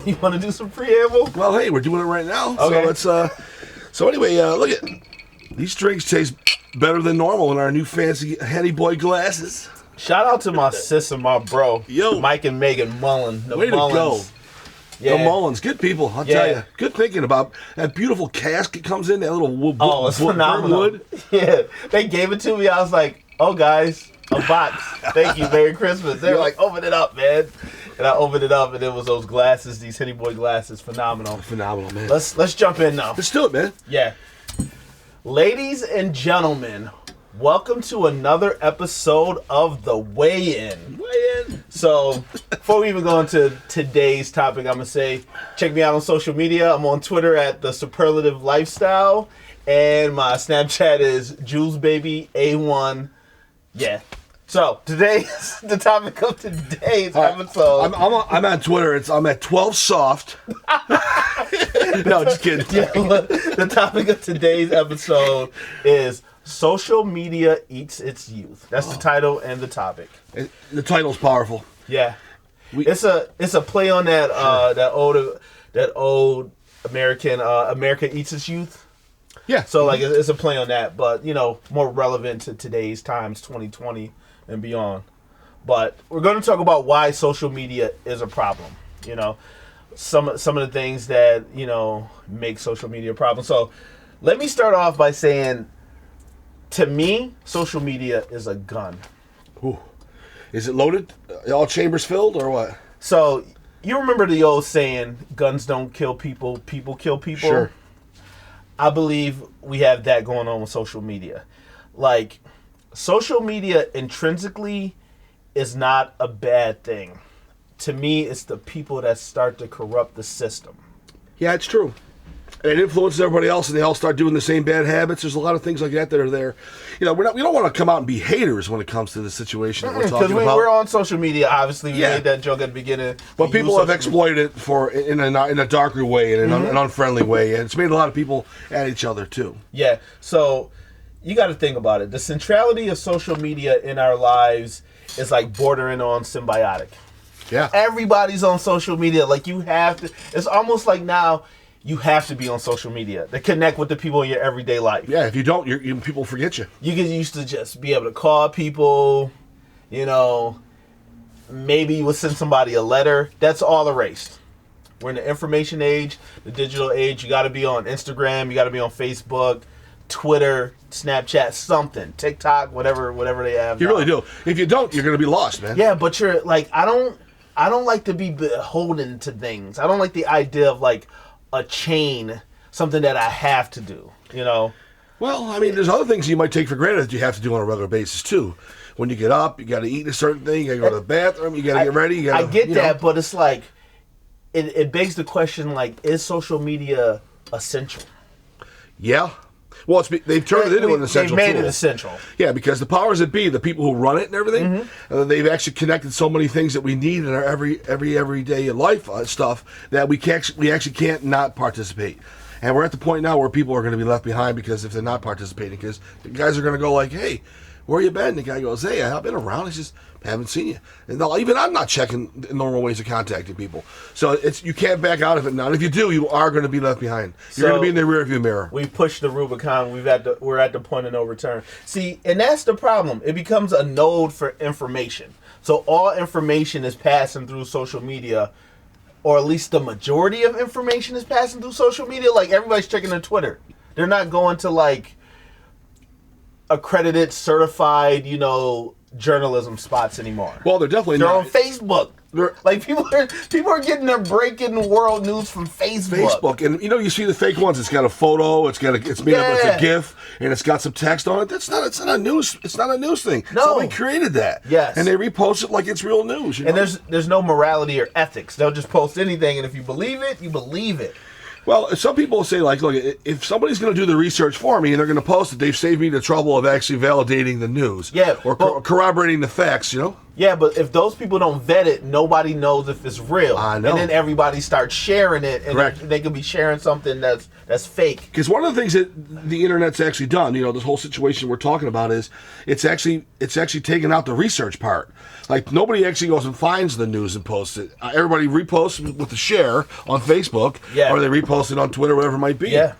You want to do some preamble? Well, hey, we're doing it right now. Okay. So anyway, look at these drinks taste better than normal in our new fancy Henny Boy glasses. Shout out to my sis and my bro, Yo. Mike and Megan Mullen. Way to go. Yeah. The Mullins, good people, I'll tell you. Good thinking about that beautiful casket comes in, that little wood. Oh, it's phenomenal. Wood. Yeah, they gave it to me. I was like, oh, guys, a box. Thank you. Merry Christmas. They were like, open it up, man. And I opened it up, and it was those glasses, these Henny Boy glasses. Phenomenal. Phenomenal, man. Let's jump in now. Let's do it, man. Yeah. Ladies and gentlemen, welcome to another episode of The Weigh-In. So, before we even go into today's topic, I'm going to say, check me out on social media. I'm on Twitter at The Superlative Lifestyle, and my Snapchat is JulesBabyA1. Yeah. So, the topic of today's episode. I'm on Twitter. I'm at 12soft. No, just kidding. Yeah, the topic of today's episode is Social Media Eats Its Youth. That's the title and the topic. The title's powerful. Yeah, it's a play on that old American America Eats Its Youth. Yeah. So like it's a play on that, but more relevant to today's times, 2020 and beyond. But we're going to talk about why social media is a problem. Some of the things that make social media a problem. So let me start off by saying, to me, social media is a gun. Ooh. Is it loaded? All chambers filled, or what? So you remember the old saying, guns don't kill people, people kill people? Sure. I believe we have that going on with social media. Like, social media intrinsically is not a bad thing. To me, it's the people that start to corrupt the system. Yeah, it's true. And it influences everybody else, and they all start doing the same bad habits. There's a lot of things like that are there. We don't want to come out and be haters when it comes to the situation that we're talking about. Because we're on social media, obviously. We made that joke at the beginning. But people have exploited it in a darker way, in an unfriendly way, and it's made a lot of people at each other too. Yeah. So you got to think about it. The centrality of social media in our lives is like bordering on symbiotic. Yeah. Everybody's on social media. Like, you have to. It's almost like now you have to be on social media to connect with the people in your everyday life. Yeah, if you don't, people forget you. You get used to just be able to call people, maybe you would send somebody a letter. That's all erased. We're in the information age, the digital age. You got to be on Instagram. You got to be on Facebook, Twitter, Snapchat, something, TikTok, whatever they have. You really do. If you don't, you're going to be lost, man. Yeah, but you're like, I don't like to be beholden to things. I don't like the idea of like a chain, something that I have to do, Well, I mean, there's other things you might take for granted that you have to do on a regular basis too. When you get up, you got to eat a certain thing. You got to go to the bathroom. You got to get ready. I get that, but it's like it begs the question: like, is social media essential? Yeah. Well, they've turned it into an essential tool. They made it essential. Yeah, because the powers that be, the people who run it and everything, they've actually connected so many things that we need in our everyday life stuff that we actually can't not participate. And we're at the point now where people are going to be left behind because if they're not participating, because the guys are going to go like, hey, where you been? The guy goes, hey, I've been around. It's just, haven't seen you. And even I'm not checking the normal ways of contacting people. So you can't back out of it now. And if you do, you are going to be left behind. You're going to be in the rearview mirror. We pushed the Rubicon. We're at the point of no return. See, and that's the problem. It becomes a node for information. So all information is passing through social media, or at least the majority of information is passing through social media. Like, everybody's checking their Twitter. They're not going to like accredited, certified, journalism spots anymore. Well, they're definitely They're not. on Facebook. Like, people are getting their breaking world news from Facebook. And you see the fake ones. It's got a photo. It's made up. It's a GIF, and it's got some text on it. It's not a news thing. No. Somebody created that. Yes. And they repost it like it's real news. And there's no morality or ethics. They'll just post anything, and if you believe it, you believe it. Well, some people say, like, look, if somebody's going to do the research for me and they're going to post it, they've saved me the trouble of actually validating the news. Yeah. Or corroborating the facts, Yeah, but if those people don't vet it, nobody knows if it's real. I know. And then everybody starts sharing it, and Correct. they could be sharing something that's fake. Because one of the things that the internet's actually done, this whole situation we're talking about is it's actually taken out the research part. Like nobody actually goes and finds the news and posts it. Everybody reposts with the share on Facebook, or they repost it on Twitter, whatever it might be. Yeah.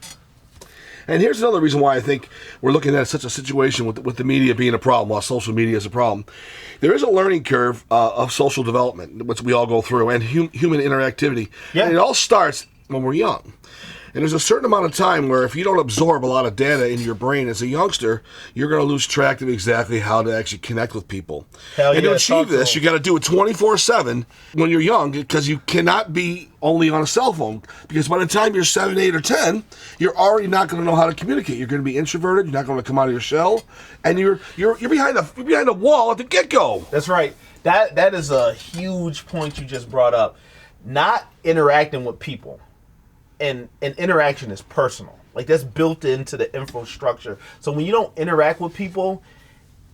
And here's another reason why I think we're looking at such a situation with the media being a problem, while social media is a problem. There is a learning curve of social development, which we all go through, and human interactivity. Yeah. And it all starts when we're young. And there's a certain amount of time where if you don't absorb a lot of data in your brain as a youngster, you're going to lose track of exactly how to actually connect with people. And to achieve this, you got to do it 24/7 when you're young, because you cannot be only on a cell phone. Because by the time you're 7, 8, or 10, you're already not going to know how to communicate. You're going to be introverted. You're not going to come out of your shell, and you're behind a wall at the get-go. That's right. That is a huge point you just brought up. Not interacting with people. And interaction is personal. Like that's built into the infrastructure. So when you don't interact with people,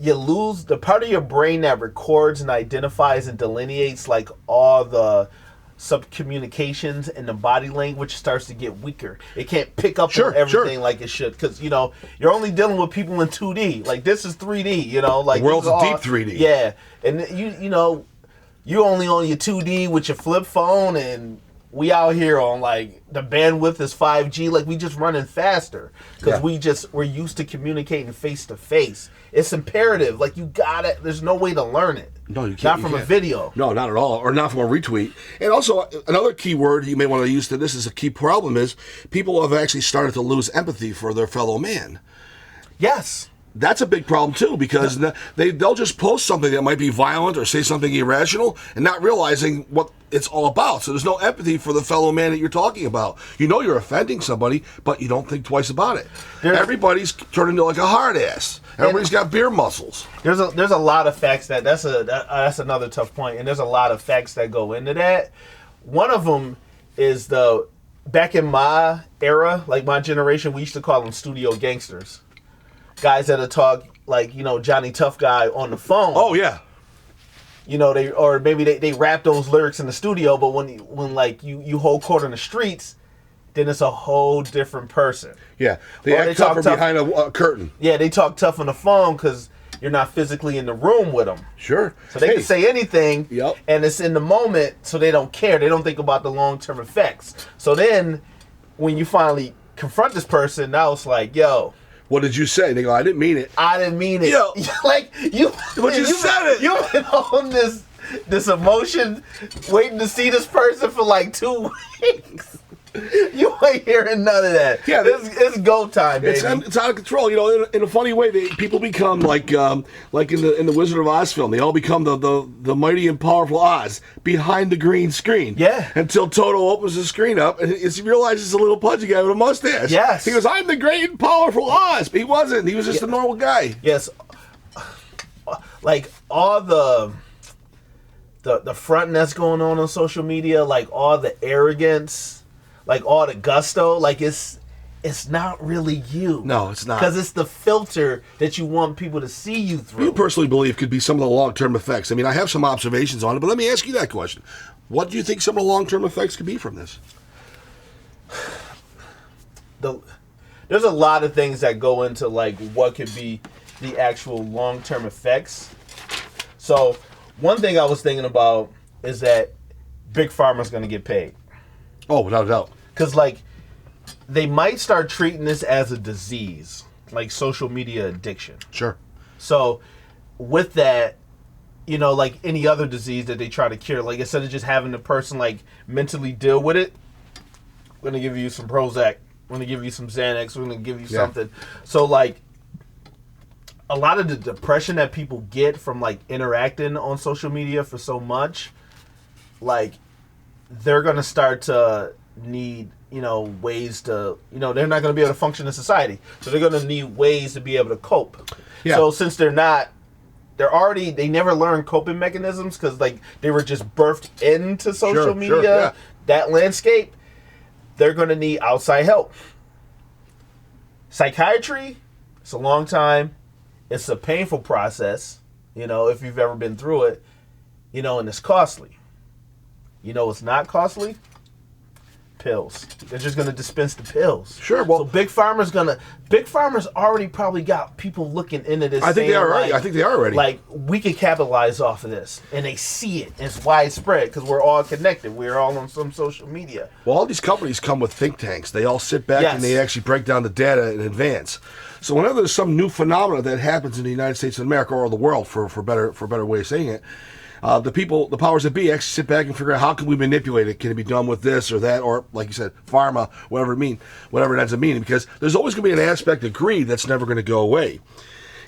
you lose the part of your brain that records and identifies and delineates like all the sub-communications, and the body language starts to get weaker. It can't pick up on everything like it should, because you're only dealing with people in 2D. Like this is 3D. Like the world's deep 3D. Yeah, and you only on your 2D with your flip phone, and we out here on like the bandwidth is 5G. Like we just running faster because we're used to communicating face to face. It's imperative. Like you got it. There's no way to learn it. No, you can't. Not from a video. No, not at all. Or not from a retweet. And also another key word you may want to use to this is a key problem is people have actually started to lose empathy for their fellow man. Yes. That's a big problem too, because they'll just post something that might be violent or say something irrational and not realizing what it's all about. So there's no empathy for the fellow man that you're talking about. You're offending somebody, but you don't think twice about it. Everybody's turned into like a hard ass. Everybody's got beer muscles. There's a lot of facts that's another tough point, and there's a lot of facts that go into that. One of them is back in my era, like my generation, we used to call them studio gangsters. Guys that'll talk like, Johnny Tough Guy on the phone. Oh yeah. They rap those lyrics in the studio, but when like you hold court in the streets, then it's a whole different person. Yeah, they act tougher behind a curtain. Yeah, they talk tough on the phone because you're not physically in the room with them. Sure. So they can say anything, Yep. and it's in the moment, so they don't care. They don't think about the long-term effects. So then, when you finally confront this person, now it's like, yo, what did you say? They go, I didn't mean it. I didn't mean it. Yo. Like, you said it. You've been on this emotion, waiting to see this person for like 2 weeks. You ain't hearing none of that. Yeah, it's go time, baby. It's out of control. In a funny way, people become like in the Wizard of Oz film. They all become the mighty and powerful Oz behind the green screen. Yeah. Until Toto opens the screen up and he realizes it's a little pudgy guy with a mustache. Yes. He goes, "I'm the great and powerful Oz." But he wasn't. He was just a normal guy. Yes. Like all the fronting that's going on social media, like all the arrogance. Like all the gusto, like it's not really you. No, it's not. Because it's the filter that you want people to see you through. You personally believe could be some of the long-term effects. I mean, I have some observations on it, but let me ask you that question. What do you think some of the long-term effects could be from this? There's a lot of things that go into like what could be the actual long-term effects. So one thing I was thinking about is that Big Pharma's going to get paid. Oh, without a doubt. Because, like, they might start treating this as a disease, like social media addiction. Sure. So, with that, like any other disease that they try to cure, like, instead of just having the person, like, mentally deal with it, we're going to give you some Prozac, we're going to give you some Xanax, we're going to give you something. So, like, a lot of the depression that people get from, like, interacting on social media for so much, like, they're going to start to need, ways to, they're not going to be able to function in society. So they're going to need ways to be able to cope. Yeah. So since they never learned coping mechanisms because, like, they were just birthed into social media, that landscape, they're going to need outside help. Psychiatry, it's a long time. It's a painful process. if you've ever been through it, and it's costly. It's not costly? Pills. They're just going to dispense the pills. Sure. Well, so Big Pharma's already probably got people looking into this. I think they are already. I think they are already. Like, we could capitalize off of this. And they see it. It's widespread because we're all connected. We're all on some social media. Well, all these companies come with think tanks. They all sit back and they actually break down the data in advance. So whenever there's some new phenomena that happens in the United States of America or the world, for better way of saying it, the powers that be actually sit back and figure out how can we manipulate it. Can it be done with this or that, or like you said, pharma, whatever it ends up meaning? Because there's always going to be an aspect of greed that's never going to go away.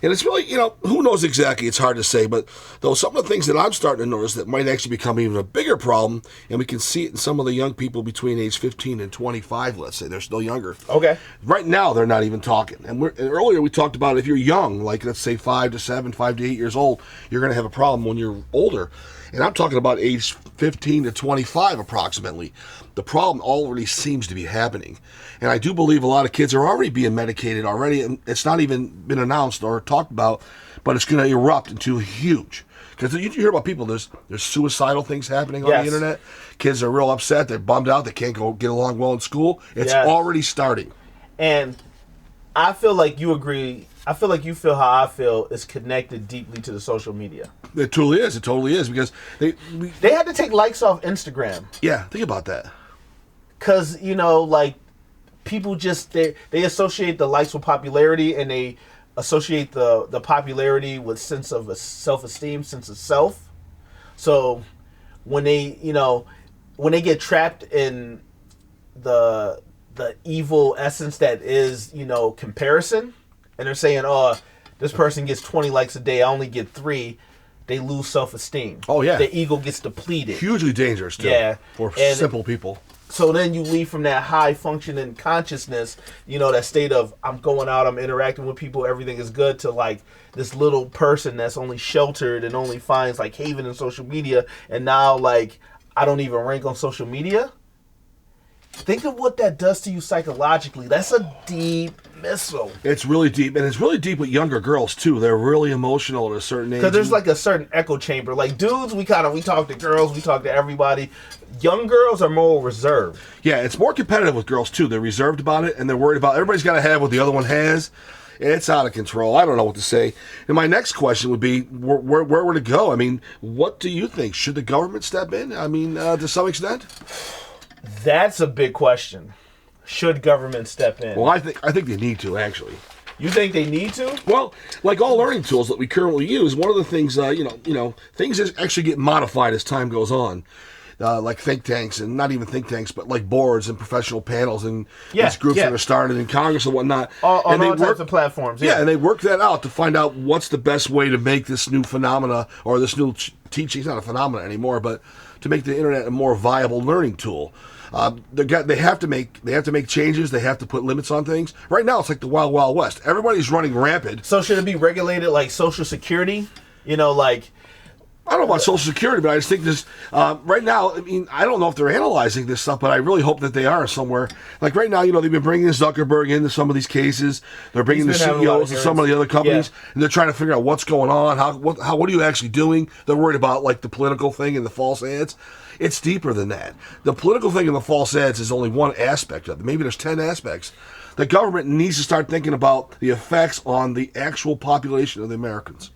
And it's really, who knows exactly? It's hard to say, but though some of the things that I'm starting to notice that might actually become even a bigger problem, and we can see it in some of the young people between age 15 and 25, let's say, they're still younger. Okay. Right now, they're not even talking. And earlier we talked about if you're young, like let's say 5 to 7, 5 to 8 years old, you're going to have a problem when you're older. And I'm talking about age 15 to 25 approximately. The problem already seems to be happening. And I do believe a lot of kids are already being medicated already, and it's not even been announced or talked about, but it's going to erupt into huge. Because you hear about people, there's suicidal things happening on the internet. Kids are real upset. They're bummed out. They can't go get along well in school. It's already starting. And I feel like you agree. I feel like you feel how I feel is connected deeply to the social media. It truly is. It totally is. Because they had to take likes off Instagram. Yeah, think about that. Because, people just, they associate the likes with popularity, and they associate the popularity with sense of self-esteem, sense of self. So when they get trapped in the evil essence that is, comparison, and they're saying, oh, this person gets 20 likes a day, I only get 3, they lose self-esteem. Oh, yeah. The ego gets depleted. Hugely dangerous, too, for simple people. So then you leave from that high functioning consciousness, that state of I'm going out, I'm interacting with people, everything is good, to like this little person that's only sheltered and only finds like haven in social media, and now like I don't even rank on social media. Think of what that does to you psychologically. That's a deep missile. It's really deep, and it's really deep with younger girls too. They're really emotional at a certain age. Because there's like a certain echo chamber. Like dudes, we talk to girls, we talk to everybody. Young girls are more reserved. Yeah, it's more competitive with girls too. They're reserved about it, and they're worried about everybody's got to have what the other one has. It's out of control. I don't know what to say. And my next question would be, where would it go? I mean, what do you think? Should the government step in? I mean, to some extent? That's a big question. Should government step in? Well, I think they need to, actually. You think they need to? Well, like all learning tools that we currently use, one of the things, things actually get modified as time goes on. Like think tanks, and not even think tanks, but like boards and professional panels and these groups that are started in Congress and whatnot. On all types of platforms. Yeah, and they work that out to find out what's the best way to make this new phenomena or this new teaching. It's not a phenomena anymore, but to make the internet a more viable learning tool. They have to make changes. They have to put limits on things. Right now, it's like the Wild Wild West. Everybody's running rampant. So should it be regulated like Social Security? I don't know about Social Security, but I just think this right now. I mean, I don't know if they're analyzing this stuff, but I really hope that they are somewhere. Like right now, they've been bringing Zuckerberg into some of these cases. They're bringing the CEOs of some of the other companies, and they're trying to figure out what's going on. What are you actually doing? They're worried about like the political thing and the false ads. It's deeper than that. The political thing and the false ads is only one aspect of it. Maybe there's 10 aspects. The government needs to start thinking about the effects on the actual population of the Americans.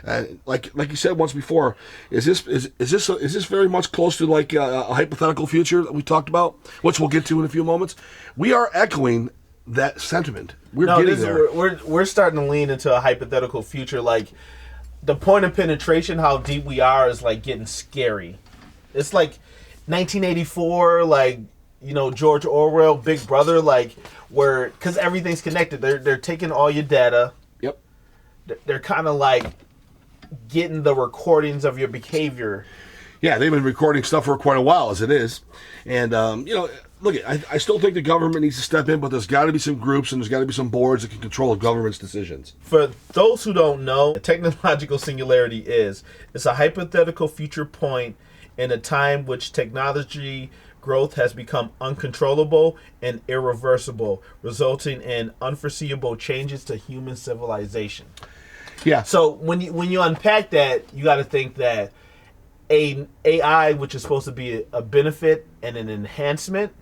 And like you said once before, is this very much close to like a hypothetical future that we talked about, which we'll get to in a few moments? We are echoing that sentiment. We're starting to lean into a hypothetical future. Like the point of penetration, how deep we are, is like getting scary. It's like 1984, like George Orwell, Big Brother, like because everything's connected. They're taking all your data. Yep. They're kind of like getting the recordings of your behavior. Yeah, they've been recording stuff for quite a while as it is. And, look, I still think the government needs to step in, but there's got to be some groups and there's got to be some boards that can control the government's decisions. For those who don't know, technological singularity is a hypothetical future point in a time which technology growth has become uncontrollable and irreversible, resulting in unforeseeable changes to human civilization. Yeah. So when you unpack that, you got to think that AI, which is supposed to be a benefit and an enhancement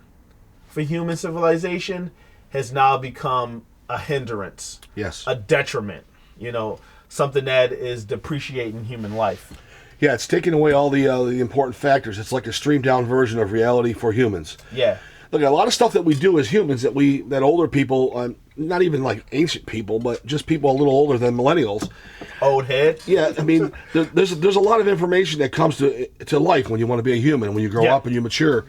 for human civilization, has now become a hindrance. Yes. A detriment. Something that is depreciating human life. Yeah, it's taking away all the important factors. It's like a streamed down version of reality for humans. Yeah. Look, a lot of stuff that we do as humans that older people, not even like ancient people, but just people a little older than millennials. Old head. Yeah, I mean, there's a lot of information that comes to life when you want to be a human, when you grow up and you mature,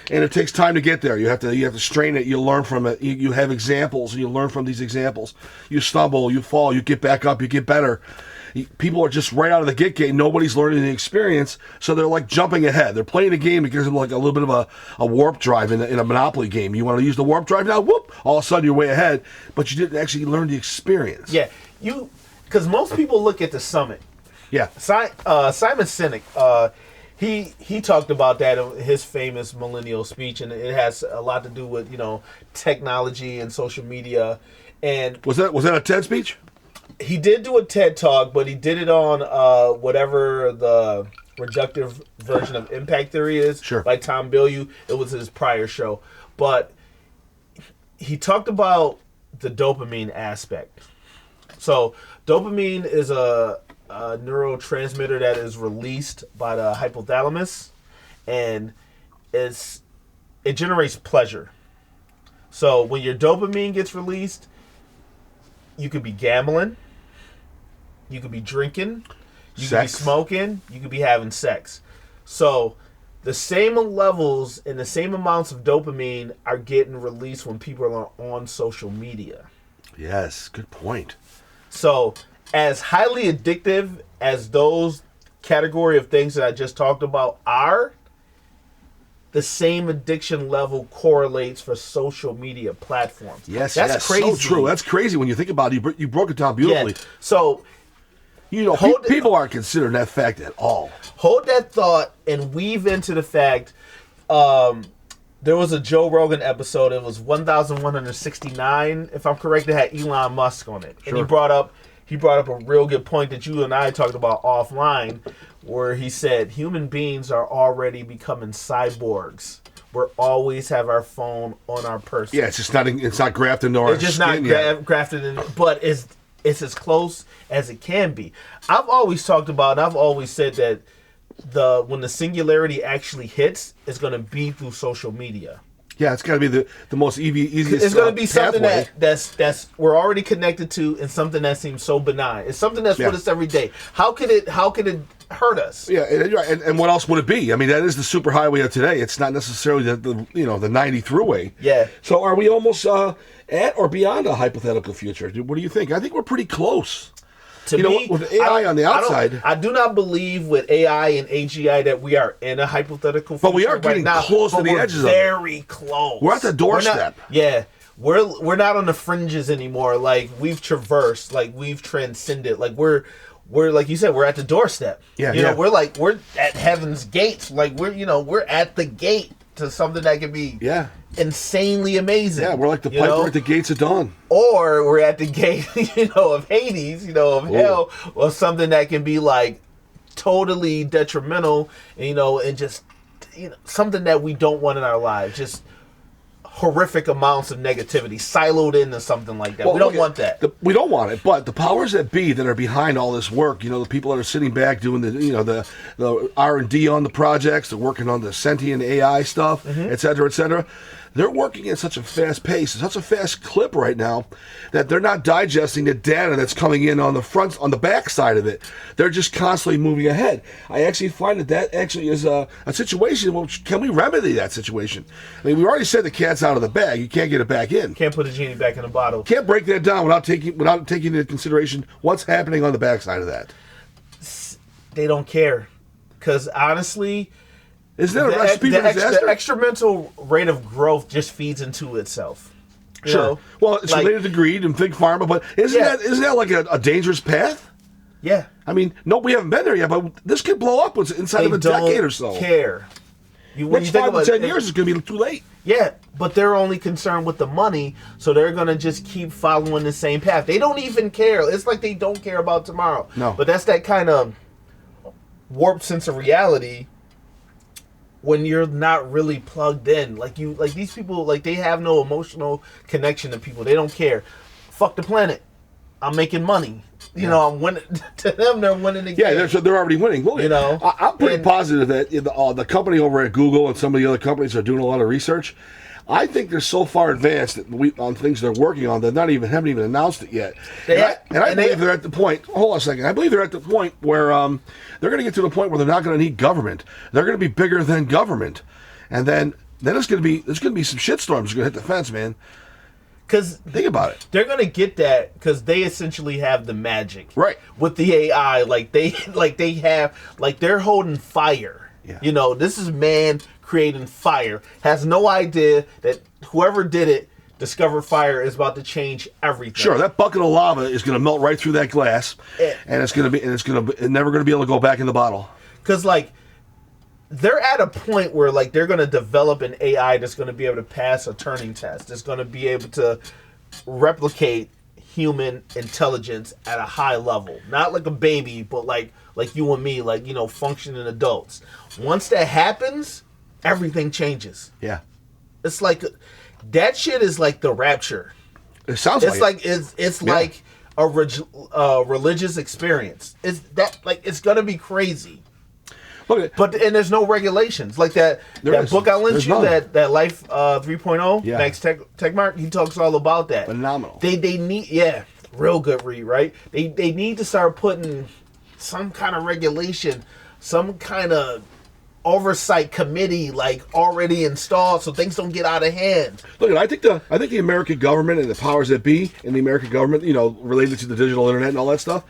and it takes time to get there. You have to strain it. You learn from it. You have examples, and you learn from these examples. You stumble, you fall, you get back up, you get better. People are just right out of the get-game. Nobody's learning the experience, so they're like jumping ahead. They're playing a game that gives them like a little bit of a warp drive in a Monopoly game. You want to use the warp drive now? Whoop! All of a sudden you're way ahead, but you didn't actually learn the experience. Yeah, because most people look at the summit. Yeah. Simon Sinek, he talked about that in his famous millennial speech, and it has a lot to do with technology and social media. And was that a TED speech? He did do a TED Talk, but he did it on whatever the reductive version of impact theory is. Sure. By Tom Bilyeu. It was his prior show. But he talked about the dopamine aspect. So dopamine is a neurotransmitter that is released by the hypothalamus, and it generates pleasure. So when your dopamine gets released, you could be gambling, you could be drinking, you could be smoking, you could be having sex. So the same levels and the same amounts of dopamine are getting released when people are on social media. Yes, good point. So as highly addictive as those category of things that I just talked about are, the same addiction level correlates for social media platforms. Yes, that's crazy. So true. That's crazy when you think about it. You broke it down beautifully. Yeah. So, people aren't considering that fact at all. Hold that thought and weave into the fact. There was a Joe Rogan episode. It was 1169, if I'm correct. It had Elon Musk on it, and he brought up a real good point that you and I talked about offline, where he said human beings are already becoming cyborgs. We always have our phone on our person. Yeah, it's not grafted into our skin. It's just not grafted in, but it's as close as it can be. I've always talked about, and I've always said that when the singularity actually hits, it's going to be through social media. Yeah, it's got to be the most easiest. It's going to be something that's we're already connected to, and something that seems so benign. It's something that's with us every day. How could it hurt us? Yeah, and what else would it be? I mean, that is the superhighway of today. It's not necessarily the 90 throughway. Yeah. So are we almost at or beyond a hypothetical future? What do you think? I think we're pretty close. To me, with AI on the outside, I do not believe with AI and AGI that we are in a hypothetical future. But we are getting close to the edges of it. Very close. We're at the doorstep. We're not on the fringes anymore. Like, we've traversed, like we've transcended. Like we're like you said, we're at the doorstep. We're at heaven's gates. Like we're at the gate to something that can be insanely amazing. Yeah, we're like the pipe. We're at the gates of dawn. Or we're at the gate, of Hades, of hell, or something that can be like totally detrimental, and just something that we don't want in our lives. Just horrific amounts of negativity siloed into something like that. We don't want that. We don't want it, but the powers that be that are behind all this work, the people that are sitting back doing the R&D on the projects, they're working on the sentient AI stuff, et cetera, they're working at such a fast pace, such a fast clip right now, that they're not digesting the data that's coming in on the back side of it. They're just constantly moving ahead. I actually find that actually is a situation. Well, can we remedy that situation? I mean, we already said the cat's out of the bag. You can't get it back in. Can't put the genie back in the bottle. Can't break that down without taking into consideration what's happening on the back side of that. They don't care, because honestly, isn't that a recipe for disaster? The exponential rate of growth just feeds into itself. Sure. Well, it's related to greed and big pharma, but isn't that like a dangerous path? Yeah. I mean, no, we haven't been there yet, but this could blow up inside of a decade or so. Care. Next 5 to 10 years is going to be too late. Yeah, but they're only concerned with the money, so they're going to just keep following the same path. They don't even care. It's like they don't care about tomorrow. No. But that's that kind of warped sense of reality when you're not really plugged in. Like these people, like they have no emotional connection to people. They don't care. Fuck the planet. I'm making money. You know, I'm winning. To them, they're winning the game. Yeah, they're already winning. Look, I'm pretty positive that the company over at Google and some of the other companies are doing a lot of research. I think they're so far advanced on things they're working on, they haven't even announced it yet. I believe they're at the point. Hold on a second. I believe they're at the point where they're going to get to the point where they're not going to need government. They're going to be bigger than government, and then there's going to be some shitstorms going to hit the fence, man. Because think about it, they're gonna get that because they essentially have the magic, right? With the AI, they're holding fire. Yeah. You know, this is man creating fire. Has no idea that whoever did it discovered fire is about to change everything. Sure, that bucket of lava is going to melt right through that glass, and it's never going to be able to go back in the bottle. Because they're at a point where they're going to develop an AI that's going to be able to pass a Turing test. It's going to be able to replicate human intelligence at a high level. Not like a baby, but like you and me, functioning adults. Once that happens, everything changes. Yeah. It's like that shit is like the rapture. It sounds it's like a religious experience. It's going to be crazy. Okay. And there's no regulations like that. That book I lent you, that Life 3.0, Max Tegmark, he talks all about that. Phenomenal. They need real good read, right? They need to start putting some kind of regulation, some kind of oversight committee already installed so things don't get out of hand. Look, I think the American government and the powers that be in the American government, related to the digital internet and all that stuff,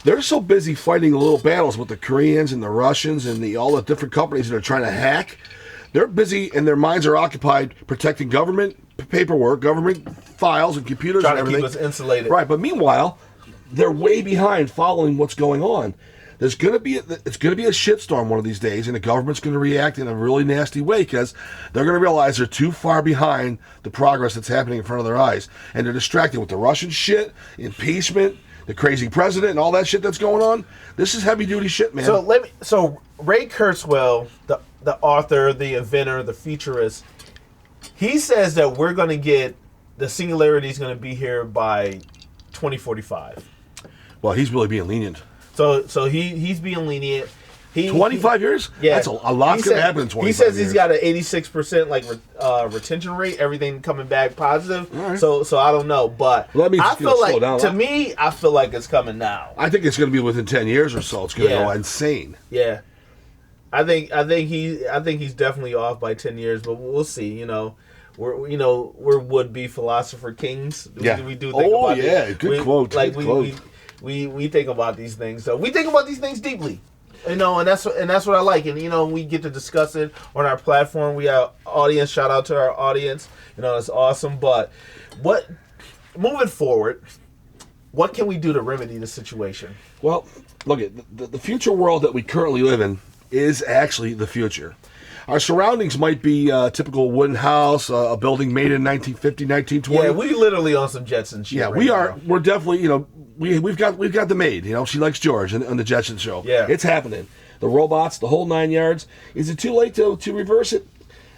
they're so busy fighting little battles with the Koreans and the Russians and all the different companies that are trying to hack. They're busy and their minds are occupied protecting government paperwork, government files and computers Trying and everything. To keep us insulated. Right, but meanwhile, they're way behind following what's going on. It's going to be a shitstorm one of these days, and the government's going to react in a really nasty way because they're going to realize they're too far behind the progress that's happening in front of their eyes, and they're distracted with the Russian shit, impeachment, the crazy president, and all that shit that's going on. This is heavy duty shit, man. So Ray Kurzweil, the author, the inventor, the futurist, he says that we're going to get the singularity is going to be here by 2045. Well, he's really being lenient. So he's being lenient. 25 years? Yeah. That's a lot's going to happen in 25 years. He says he's got an 86% retention rate, everything coming back positive. Right. So I don't know, but I feel like it's coming now. I think it's going to be within 10 years or so. It's going to go insane. Yeah. I think he's definitely off by 10 years, but we'll see, We're would-be philosopher kings. Yeah. We do think about it. Good quote. We think about these things. So we think about these things deeply. And that's what I like. And we get to discuss it on our platform. We have audience. Shout out to our audience. It's awesome. But moving forward, what can we do to remedy the situation? Well, look at the future world that we currently live in is actually the future. Our surroundings might be a typical wooden house, a building made in 1950, 1920. Yeah, we literally on some Jetsons shit. Yeah, right we now. are. We're definitely, we've got the maid. She likes George on the Jetsons show. Yeah, it's happening. The robots, the whole 9 yards. Is it too late to reverse it?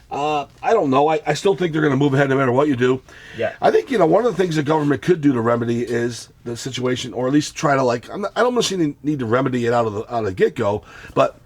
I don't know. I still think they're going to move ahead no matter what you do. Yeah. I think one of the things the government could do to remedy is the situation, or at least try to I don't necessarily need to remedy it out of the get go, but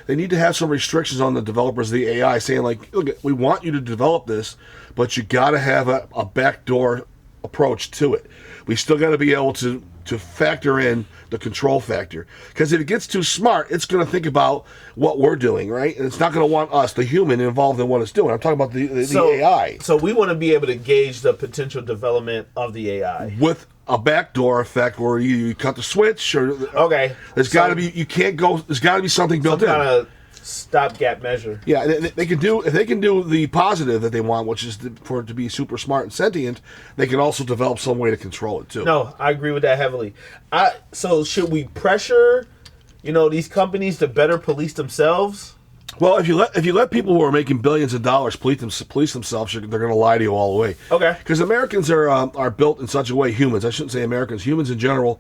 they need to have some restrictions on the developers of the AI, saying look, we want you to develop this, but you got to have a backdoor approach to it. We still got to be able to factor in the control factor, because if it gets too smart, it's going to think about what we're doing, right? And it's not going to want us, the human, involved in what it's doing. I'm talking about the AI. So we want to be able to gauge the potential development of the AI with a backdoor effect where you cut the switch, or there's got to be, you can't go, there's got to be something built in, some kind of stopgap measure. Yeah, if they can do the positive that they want, which is for it to be super smart and sentient, they can also develop some way to control it too. No, I agree with that heavily. So should we pressure, these companies to better police themselves? Well, if you let people who are making billions of dollars police themselves, they're going to lie to you all the way. Okay. Because Americans are built in such a way. Humans, I shouldn't say Americans. Humans in general.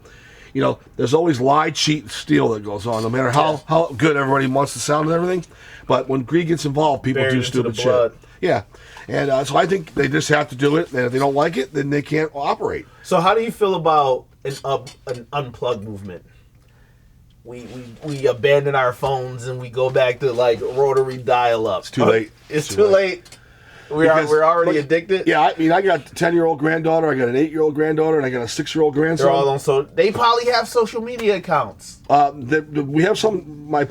There's always lie, cheat, and steal that goes on, no matter how good everybody wants to sound and everything. But when greed gets involved, people do stupid shit. Yeah. And so I think they just have to do it. And if they don't like it, then they can't operate. So how do you feel about an unplug movement? We abandon our phones and we go back to like rotary dial-up. It's too late. It's too late. We're already addicted. Yeah, I mean, I got a 10-year-old granddaughter, I got an 8-year-old granddaughter, and I got a 6-year-old grandson. They're all on they probably have social media accounts. We have some. My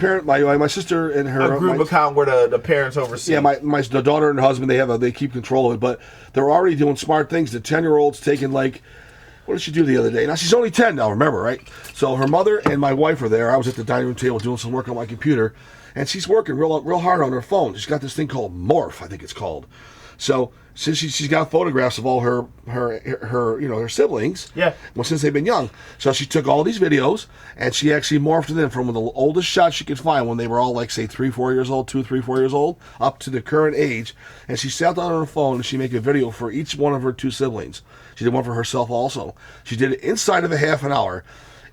sister and her a group account where the parents oversee. Yeah, the daughter and her husband, they keep control of it, but they're already doing smart things. The 10-year-old's taking like. What did she do the other day? Now, she's only 10 now, remember, right? So her mother and my wife are there. I was at the dining room table doing some work on my computer, and she's working real hard on her phone. She's got this thing called Morph, I think it's called. So since she's got photographs of all her siblings, since they've been young. So she took all these videos, and she actually morphed them from the oldest shot she could find when they were all like, say, 3-4 years old, 2-3-4 years old, up to the current age. And she sat down on her phone, and she made a video for each one of her 2 siblings. She did one for herself also. She did it inside of a half an hour.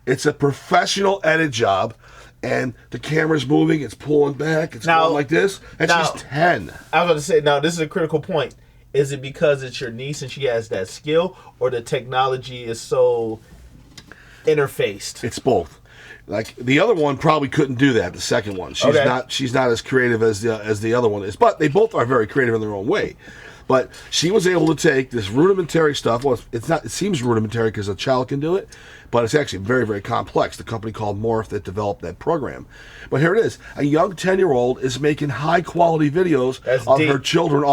It's a professional edit job, and the camera's moving, it's pulling back, it's going like this, and she's 10. I was going to say, now this is a critical point. Is it because it's your niece and she has that skill, or the technology is so interfaced? It's both. Like the other one probably couldn't do that. The second one, she's not as creative as the other one is, but they both are very creative in their own way. But she was able to take this rudimentary stuff. Well, it's not. It seems rudimentary because a child can do it, but it's actually very, very complex. The company called Morph that developed that program. But here it is. A young 10-year-old is making high-quality videos of her children,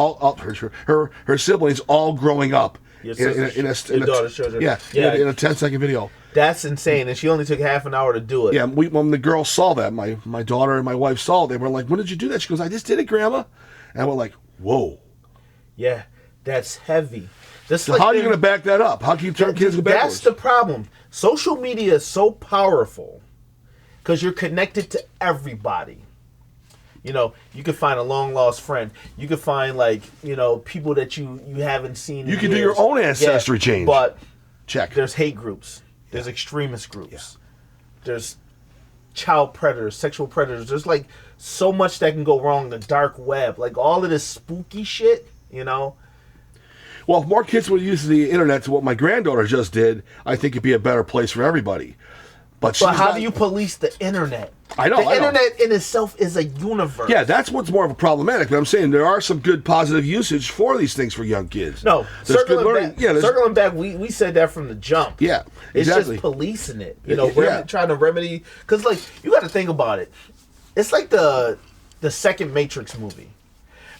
her siblings, all growing up. Your daughter's children. Yeah, in a 10-second video. That's insane, and she only took half an hour to do it. Yeah, when the girls saw that, my daughter and my wife saw it, they were like, "When did you do that?" She goes, "I just did it, Grandma." And we're like, "Whoa." Yeah, that's heavy. So how are you going to back that up? How can you turn kids backwards? That's the problem. Social media is so powerful because you're connected to everybody. You can find a long-lost friend. You can find, people that you haven't seen in You can years. do your own ancestry change. But check. There's hate groups. There's extremist groups. There's child predators, sexual predators. There's, so much that can go wrong in the dark web. All of this spooky shit. Well, if more kids would use the internet to what my granddaughter just did, I think it'd be a better place for everybody. But how do you police the internet? I know. The internet in itself is a universe. Yeah, that's what's more of a problematic. But I'm saying there are some good positive usage for these things for young kids. No, circling back, we said that from the jump. Yeah, exactly. It's just policing it. Trying to remedy. Because, you got to think about it. It's like the second Matrix movie.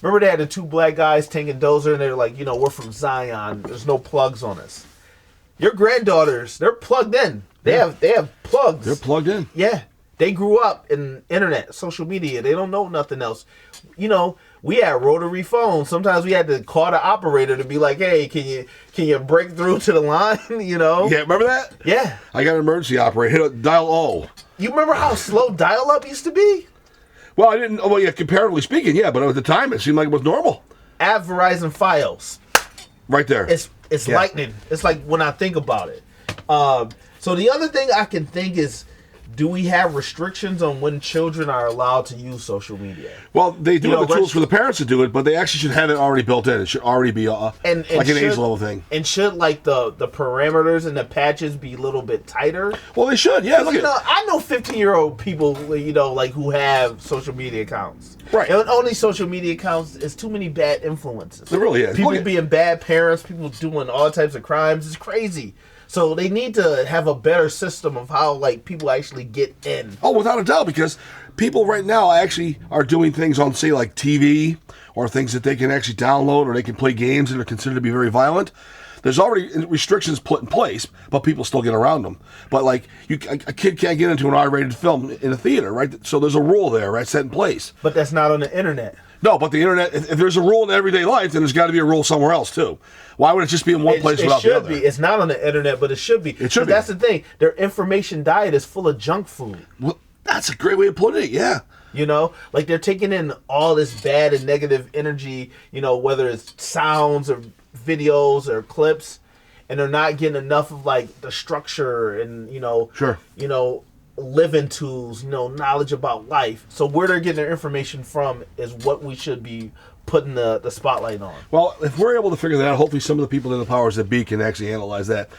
Remember they had the 2 black guys taking Dozer, and they're like, we're from Zion. There's no plugs on us. Your granddaughters, they're plugged in. They have plugs. They're plugged in. Yeah. They grew up in internet, social media. They don't know nothing else. We had rotary phones. Sometimes we had to call the operator to be like, "Hey, can you break through to the line?" Yeah, remember that? Yeah. I got an emergency operator. Dial O. You remember how slow dial-up used to be? Well, I didn't. Well, yeah, comparatively speaking, yeah, but at the time it seemed like it was normal. Add Verizon Fios. Right there. It's lightning. It's like when I think about it. So the other thing I can think is, do we have restrictions on when children are allowed to use social media? Well, they do have the tools for the parents to do it, but they actually should have it already built in. It should already be like an age level thing. And should the parameters and the patches be a little bit tighter? Well, they should. Yeah, look I know 15-year-old people, who have social media accounts. Right. And only social media accounts is too many bad influences. It really is. People being bad parents, people doing all types of crimes. It's crazy. So they need to have a better system of how people actually get in. Oh, without a doubt, because people right now actually are doing things on, say, like TV, or things that they can actually download, or they can play games that are considered to be very violent. There's already restrictions put in place, but people still get around them. But a kid can't get into an R-rated film in a theater, right? So there's a rule there, right, set in place. But that's not on the internet. No, but the internet, if there's a rule in everyday life, then there's got to be a rule somewhere else, too. Why would it just be in one place without the other? It should be. It's not on the internet, but it should be. It should be. That's the thing. Their information diet is full of junk food. Well, that's a great way of putting it, yeah. You know, like they're taking in all this bad and negative energy, you know, whether it's sounds or videos or clips, and they're not getting enough of like the structure and, you know, living tools, you know, knowledge about life. So where they're getting their information from is what we should be putting the spotlight on. Well, if we're able to figure that out, hopefully some of the people in the powers that be can actually analyze that.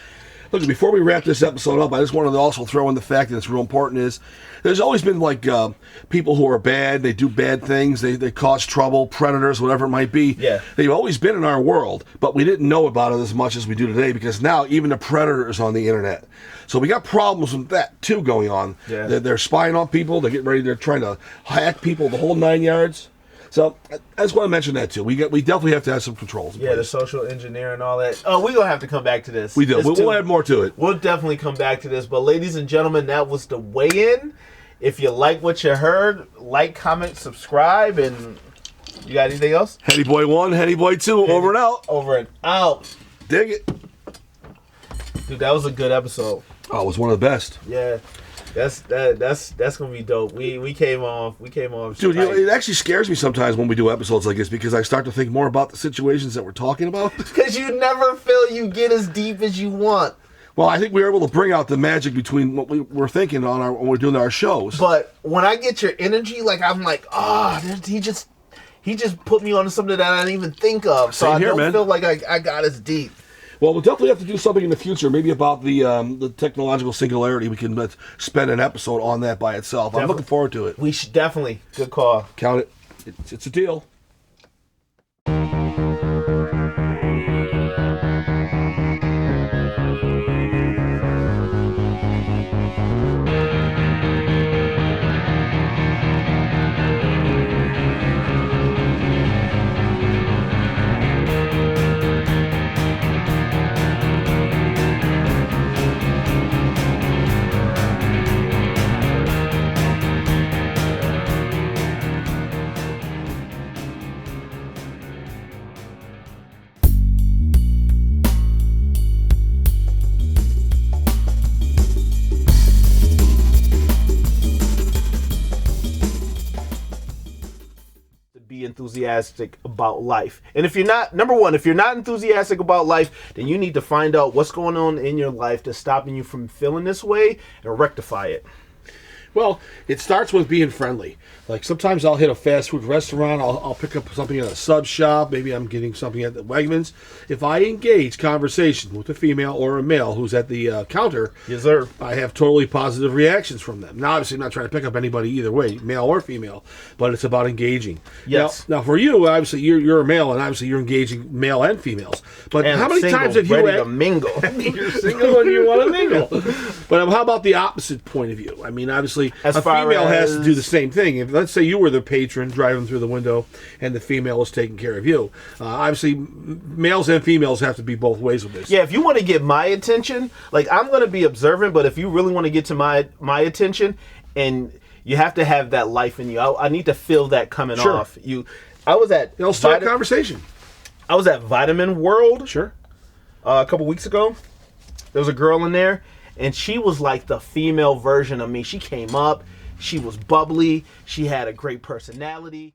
Look, before we wrap this episode up, I just wanted to also throw in the fact that it's real important is there's always been like people who are bad, they do bad things, they cause trouble, predators, whatever it might be. Yeah. They've always been in our world, but we didn't know about it as much as we do today because now even the predator is on the internet. So we got problems with that too going on. Yeah. They're spying on people, they're trying to hack people, the whole 9 yards. So I just want to mention that too. We definitely have to have some controls. Yeah, the social engineering and all that. Oh, we're going to have to come back to this. We do. We'll add more to it. We'll definitely come back to this. But ladies and gentlemen, that was the weigh-in. If you like what you heard, like, comment, subscribe, and you got anything else? Henny Boy 1, Henny Boy 2, over and out. Over and out. Dig it. Dude, that was a good episode. Oh, it was one of the best. Yeah. That's gonna be dope. We came off. Dude, you know, it actually scares me sometimes when we do episodes like this because I start to think more about the situations that we're talking about. Because you never feel you get as deep as you want. Well, I think we were able to bring out the magic between what we were thinking when we're doing our shows. But when I get your energy, like I'm like, he just put me on something that I didn't even think of. So I don't feel like I got as deep. Well, we'll definitely have to do something in the future, maybe about the technological singularity. We can spend an episode on that by itself. I'm looking forward to it. We should definitely. Good call. Count it. It's a deal. Enthusiastic about life. And if you're not, number one, if you're not enthusiastic about life, then you need to find out what's going on in your life that's stopping you from feeling this way and rectify it. Well, it starts with being friendly. Like sometimes I'll hit a fast food restaurant, I'll pick up something at a sub shop, maybe I'm getting something at the Wegmans. If I engage conversation with a female or a male who's at the counter, yes, sir, I have totally positive reactions from them. Now, obviously, I'm not trying to pick up anybody either way, male or female, but it's about engaging. Yes. Now for you, obviously, you're a male, and obviously you're engaging male and females. But and how many times have you ready to mingle? You're single and you want to mingle. But how about the opposite point of view? I mean, obviously, a female has to do the same thing. If let's say you were the patron driving through the window and the female is taking care of you. Obviously, males and females have to be both ways with this. Yeah, if you want to get my attention, like I'm going to be observant, but if you really want to get to my attention, and you have to have that life in you, I need to feel that coming off. I was at It'll start a conversation. I was at Vitamin World. Sure. A couple weeks ago. There was a girl in there, and she was like the female version of me. She came up. She was bubbly. She had a great personality.